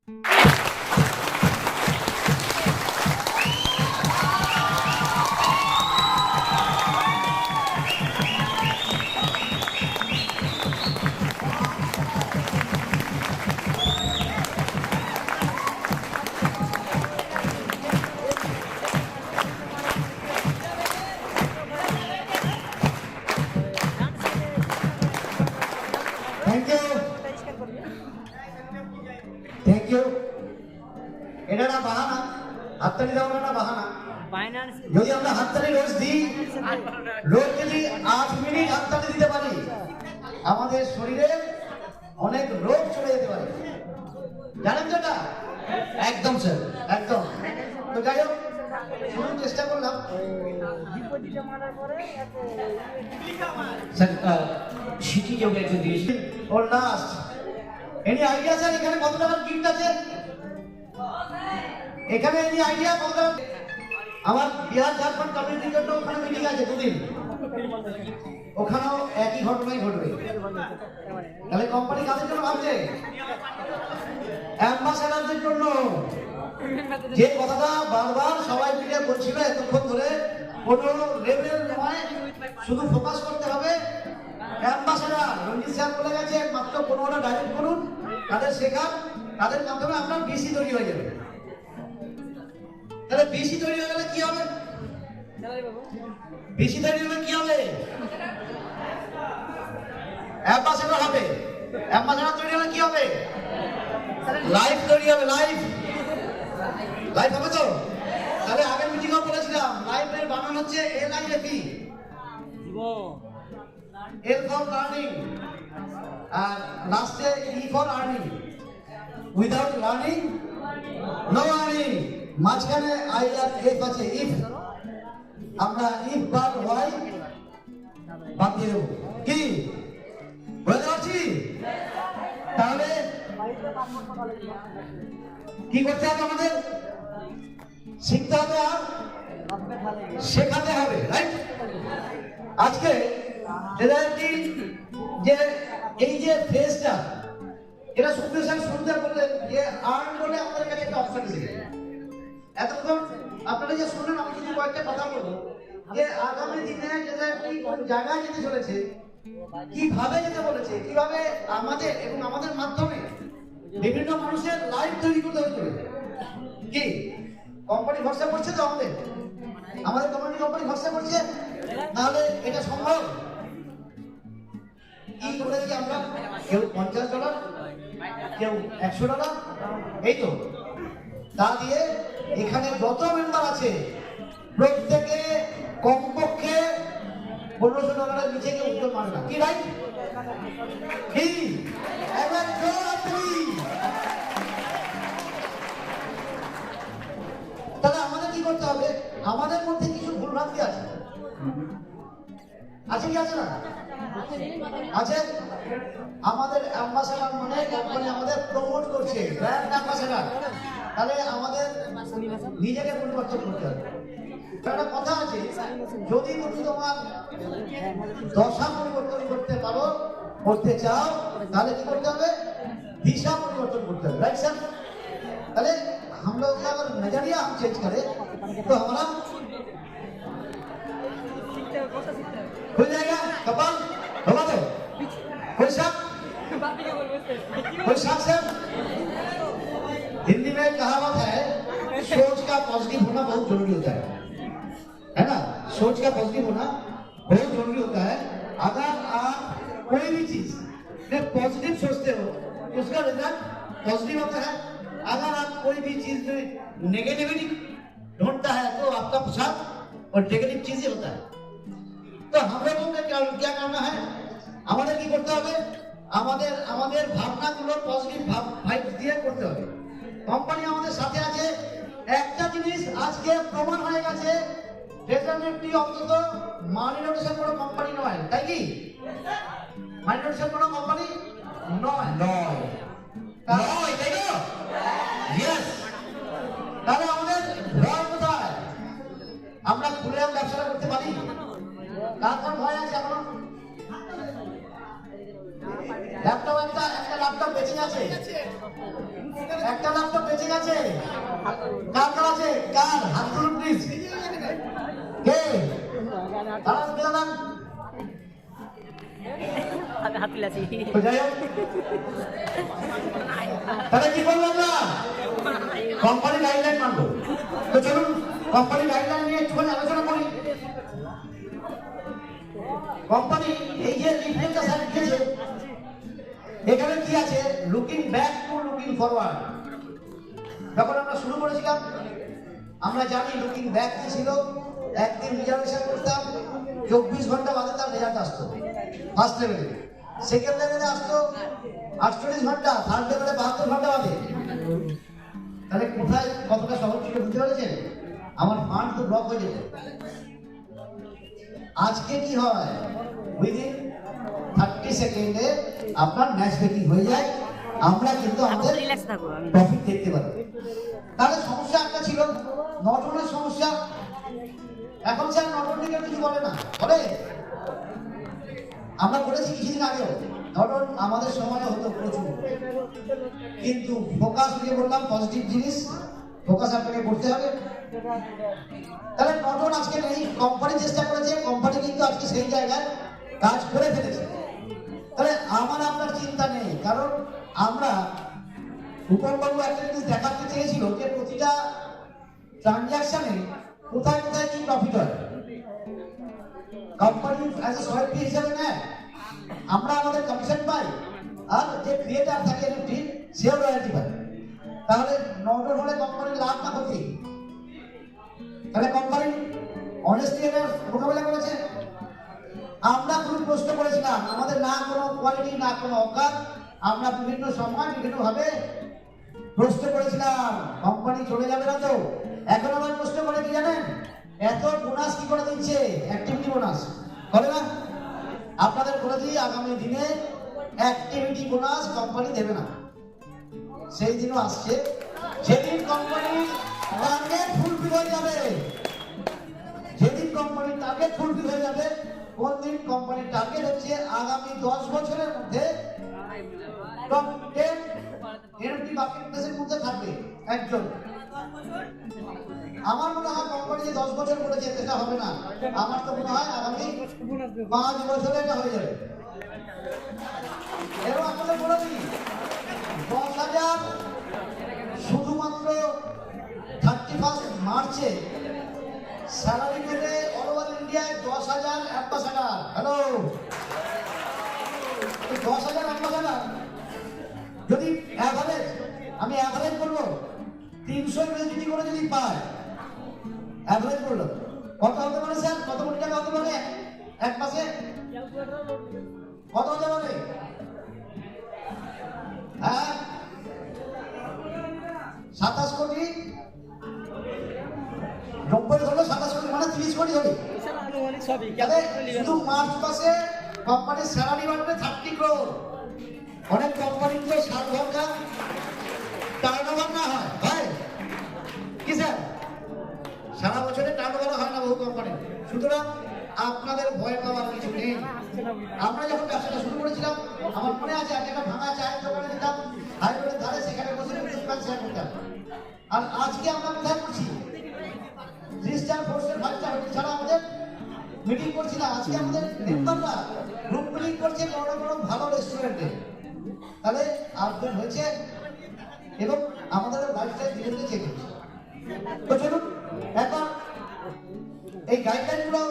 Thank you এটা না বাহানা হাততালি দাও না বাহানা যদি আমরা হাততালি রোজ দিই রোজ যদি 8 মিনিট হাততালি দিতে পারি আমাদের শরীরে অনেক রোগ চলে যেতে পারে জানেন তো এটা একদম স্যার একদম তো যাই হোক শুরু চেষ্টা করলাম স্যার সিটি যোগ একটু দিয়েছি ওর লাস্ট এনি আইডিয়া স্যার এখানে কত টাকার গিফট আছে এখানে এনি আইডিয়া কত টাকা আমার বিহার ঝাড়খণ্ড কমিউনিটির জন্য ওখানে মিটিং আছে দুদিন ওখানেও একই ঘটনাই ঘটবে তাহলে কোম্পানি কাদের জন্য ভাবছে অ্যাম্বাসেডারদের জন্য যে কথাটা বারবার সবাই মিলে বলছিল এতক্ষণ ধরে কোনো লেভেল নয় শুধু ফোকাস করতে হবে অ্যাম্বাসেডার রঞ্জিত স্যার বলে গেছে মাত্র 15টা ডাইরেক্ট করুন তাদের শেখান তাদের মাধ্যমে আপনার বিসি তৈরি হয়ে যাবে তাহলে বিসি তৈরি হয়ে গেলে কি হবে বিসি তৈরি হলে কি হবে অ্যাম্বাসেডার হবে অ্যাম্বাসেডার তৈরি হলে কি হবে লাইফ তৈরি হবে লাইফ লাইফ হবে তো তাহলে আগের মিটিংও বলেছিলাম লাইফের বানান হচ্ছে LIFE L for learning আর লাস্টে E for earning without learning no earning মাঝখানে I আর F আছে if আমরা if but why বাদ দিয়ে দেবো কি বুঝতে পারছি তাহলে কি করতে হবে আমাদের শিখতে হবে আর শেখাতে হবে রাইট আজকে যে এই যে ফেসটা এটা সুপ্রিয় সুন্দর বললেন যে আর্ন বলে আমাদের কাছে একটা অপশন ছিল এতক্ষণ আপনারা যে শুনলেন আমি কিছু কয়েকটা কথা বলবো যে আগামী দিনে যেটা কোন জায়গায় যেতে চলেছে কিভাবে যেতে বলেছে কিভাবে আমাদের এবং আমাদের মাধ্যমে বিভিন্ন মানুষের লাইফ তৈরি করতে হচ্ছে কি কোম্পানি ভরসা করছে তো আমাদের কোম্পানি ভরসা করছে নাহলে এটা সম্ভব কি করেছি আমরা কেউ $50 কেউ $100 এই তো তা দিয়ে এখানে যত মেম্বার আছে প্রত্যেকে কমপক্ষে $1500 নিচে কেউ উদ্যোগ মানে না কি রাইট কি এবার তাহলে আমাদের কি করতে হবে আমাদের মধ্যে কিছু ভুলভ্রান্তি আছে আছে কি আছে না আছে আমাদের অ্যাম্বাসেডর মানে কোম্পানি আমাদের প্রমোট করছে ব্র্যান্ড অ্যাম্বাসেডর তাহলে আমাদের নিজেকে পরিবর্তন করতে হবে একটা কথা আছে যদি তুমি তোমার দশা পরিবর্তন করতে চাও তাহলে কি করতে হবে दिशा परिवर्तन करते हैं राइट सर अरे हम लोग का अगर नजरिया हम चेंज करें तो हमारा खुल जाएगा कपाल होगा तो कोई शक सर हिंदी में कहावत है सोच का पॉजिटिव होना बहुत जरूरी होता है ना सोच का पॉजिटिव होना बहुत जरूरी होता है अगर आप कोई भी चीज में पॉजिटिव सोचते हो उसका रिजल्ट पॉजिटिव होता है अगर आप कोई भी चीज में नेगेटिविटी ढूंढता है तो आपका प्रसाद और नेगेटिव चीज ही होता है तो हम लोगों को क्या करना है আমাদের কি করতে হবে আমাদের ভাবনাগুলো পজিটিভ ভাইব দিয়ে করতে হবে কোম্পানি আমাদের সাথে আছে একটা জিনিস আজকে প্রমাণ হয়ে গেছে ডেফিনেটলি অন্তত মানি নোটেশন কোনো কোম্পানি নয় তাই কি মানি নোটেশন কোনো কোম্পানি নয় তাই তো ইয়েস তাহলে আমাদের ভয় কোথায় আমরা খুলে ব্যবসা করতে পারি তারপর ভয় আছে এখন ল্যাপটপ একটা ল্যাপটপ বেঁচে আছে একটা ল্যাপটপ ঠিক আছে? কার কার আছে? কার? হাত তুলুন প্লিজ। কে? তারা বেদান। হাত তুলেছি। তো যাই হোক, তাহলে কি করবো আমরা? কোম্পানি গাইডলাইন মানবো। তো চলুন কোম্পানি গাইডলাইন নিয়ে একটুখানি আলোচনা করি। কোম্পানি এই যে লিফলেটটা স্যার লিখেছে, এখানে কি আছে? Looking back to looking forward. যখন আমরা শুরু করেছিলাম আমরা জানি লুকিং ব্যাক কি ছিল। একদিন রিজার্ভেশন করতাম, 24 ঘন্টা বাদে তার রেজাল্ট আসতো ফার্স্ট লেভেলে। সেকেন্ড লেভেলে আসতো 48 ঘন্টা, থার্ড লেভেলে 72 ঘন্টা বাদে। তাহলে কোথায় কতটা সহজ ছিল বুঝতে পেরেছেন? আমার ফান্ড তো ব্লক হয়ে যেত। আজকে কি হয়? উইদিন 30 সেকেন্ডে আপনার ম্যাচ মেকিং হয়ে যায়। আমরা কিন্তু আমাদের রিল্যাক্স থাকবো আমি। প্রফিট দেখতে পারি। তাহলে সমস্যা একটা ছিল নটনের সমস্যা। এখন স্যার নটন নিয়ে কিছু বলে না, বলে? আমরা করেছি কিছুদিন আগেও নটন, আমাদের সময় হতো প্রচুর, কিন্তু ফোকাস নিয়ে বললাম পজিটিভ জিনিস, ফোকাস আপনাকে করতে হবে। তাহলে নটন আজকে নেই, কোম্পানি চেষ্টা করেছে, কোম্পানি কিন্তু আজকে সেই জায়গায় কাজ করে ফেলেছে। তাহলে আমার আপনার চিন্তা নেই, কারণ আমরা উপরবাবু একটা জিনিস দেখাতে চেয়েছিল যে প্রতিটা ট্রানজাকশনে কোথায় কোথায় কি প্রফিট হয়। কোম্পানি অ্যাজ এ সোয়াইপ ফি হিসেবে নেয়, আমরা আমাদের কমিশন পাই, আর যে ক্রিয়েটার থাকে এনএফটি সেও রয়্যালটি পায়। তাহলে নটন হলে কোম্পানির লাভ না ক্ষতি? তাহলে কোম্পানি অনেস্টলি এটা মোকাবেলা করেছে। আমরা খুব প্রশ্ন করেছিলাম, আমাদের না কোনো কোয়ালিটি না কোনো অকাত, আমরা বিভিন্ন সময় বিভিন্নভাবে প্রশ্ন করেছিলাম কোম্পানি চলে যাবে না তো। এখন আমার প্রশ্ন করে কি জানেন? এত বোনাস কি করে দিচ্ছে? অ্যাক্টিভিটি বোনাস করে না? আপনাদের বলে দিই, আগামী দিনে অ্যাক্টিভিটি বোনাস কোম্পানি দেবে না। সেই দিনও আসছে, যেদিন কোম্পানির টার্গেট ফুলফিল হয়ে যাবে। যেদিন কোম্পানির টার্গেট ফুলফিল হয়ে যাবে, কোন দিন? কোম্পানির টার্গেট হচ্ছে আগামী 10 বছরের মধ্যে টপ 10 এনএফটি মার্কেট প্লেসের মধ্যে থাকবে একজন। আমার মনে হয় কোম্পানি যে 10 বছর বলেছে এটা হবে না। আমার তো মনে হয় আগামী 5 বছরে এটা হয়ে যাবে। এরকম আপনাদের বলে দিই, 10,000 শুধুমাত্র 31 মার্চে স্যালারি পেতে অল ওভার ইন্ডিয়ায় 10,000 অ্যাম্বাসাডার। হ্যালো, 10,000 অ্যাম্বাসাডার যদি অ্যাভারেজ, আমি অ্যাভারেজ বলবো 300 ইউএসডি করে যদি পায়, অ্যাভারেজ বললো কত হতে পারে স্যার? কত কোটি টাকা হতে পারে এক মাসে? কত হতে পারে? হ্যাঁ, 27 কোটি, 90 হলো 27 কোটি, মানে 30 কোটি হবে। শুধু মার্চ মাসে কোম্পানির স্যালারি বাড়বে 30 crore। অনেক কোম্পানির যে 7 ঘন্টা টার্নওভার না হয়, হয় কি স্যার? সারা বছরে টার্নওভার হয় না বহু কোম্পানির। সুতরাং আপনাদের ভয় পাওয়ার কিছু নেই। আমরা যখন ব্যবসাটা শুরু করেছিলাম, আমার মনে আছে আগে একটা ভাঙা চায়ের দোকানে যেতাম, হাইরোডের ধারে, সেখানে বসে দোকান শেয়ার করতাম। আর আজকে আমরা কোথায় করছি? 3 স্টার 4 স্টার 5 স্টার হোটেল ছাড়া আমাদের মিটিং করছি না। আজকে আমাদের মেম্বাররা গ্রুপ মিটিং করছে বড় বড় ভালো রেস্টুরেন্টে। তাহলে আপডেট হয়েছে এবং আমাদের লাইফস্টাইল ধীরে ধীরে চেঞ্জ হচ্ছে। তো চলুন এখন এই গাইডলাইনগুলো